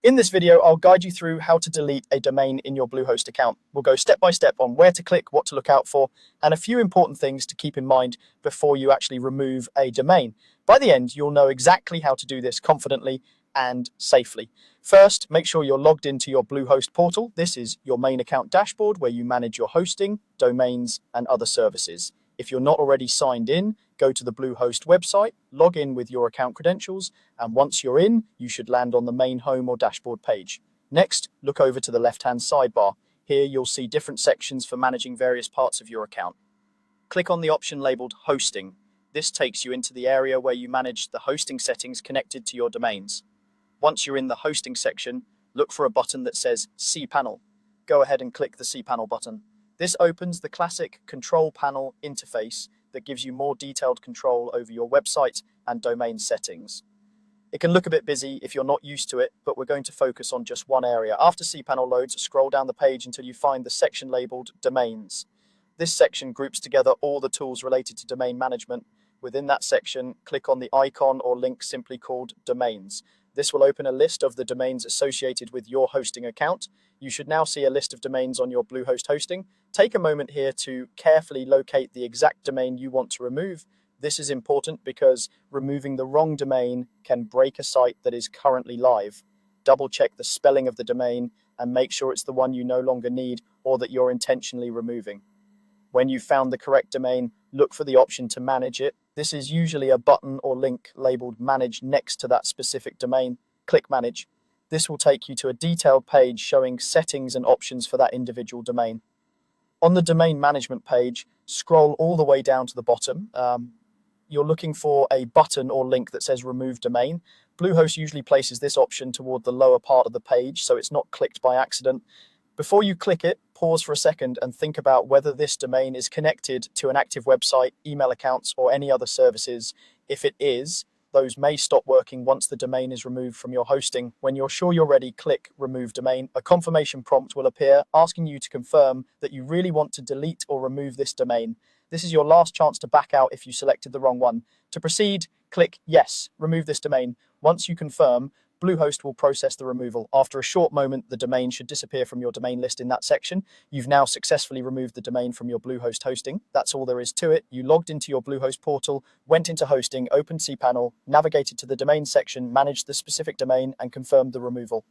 In this video, I'll guide you through how to delete a domain in your Bluehost account. We'll go step by step on where to click, what to look out for, and a few important things to keep in mind before you actually remove a domain. By the end, you'll know exactly how to do this confidently and safely. First, make sure you're logged into your Bluehost portal. This is your main account dashboard where you manage your hosting, domains, and other services. If you're not already signed in, go to the Bluehost website, log in with your account credentials, and once you're in, you should land on the main home or dashboard page. Next, look over to the left-hand sidebar. Here you'll see different sections for managing various parts of your account. Click on the option labeled Hosting. This takes you into the area where you manage the hosting settings connected to your domains. Once you're in the hosting section, look for a button that says cPanel. Go ahead and click the cPanel button. This opens the classic control panel interface that gives you more detailed control over your website and domain settings. It can look a bit busy if you're not used to it, but we're going to focus on just one area. After cPanel loads, scroll down the page until you find the section labeled Domains. This section groups together all the tools related to domain management. Within that section, click on the icon or link simply called Domains. This will open a list of the domains associated with your hosting account. You should now see a list of domains on your Bluehost hosting. Take a moment here to carefully locate the exact domain you want to remove. This is important because removing the wrong domain can break a site that is currently live. Double check the spelling of the domain and make sure it's the one you no longer need or that you're intentionally removing. When you've found the correct domain, look for the option to manage it. This is usually a button or link labeled Manage next to that specific domain. Click Manage. This will take you to a detailed page showing settings and options for that individual domain. On the domain management page, scroll all the way down to the bottom. You're looking for a button or link that says Remove Domain. Bluehost usually places this option toward the lower part of the page, so it's not clicked by accident. Before you click it, pause for a second and think about whether this domain is connected to an active website, email accounts, or any other services. If it is, those may stop working once the domain is removed from your hosting. When you're sure you're ready, click Remove Domain. A confirmation prompt will appear asking you to confirm that you really want to delete or remove this domain. This is your last chance to back out if you selected the wrong one. To proceed, click Yes, remove this domain. Once you confirm, Bluehost will process the removal. After a short moment, the domain should disappear from your domain list in that section. You've now successfully removed the domain from your Bluehost hosting. That's all there is to it. You logged into your Bluehost portal, went into hosting, opened cPanel, navigated to the domain section, managed the specific domain, and confirmed the removal.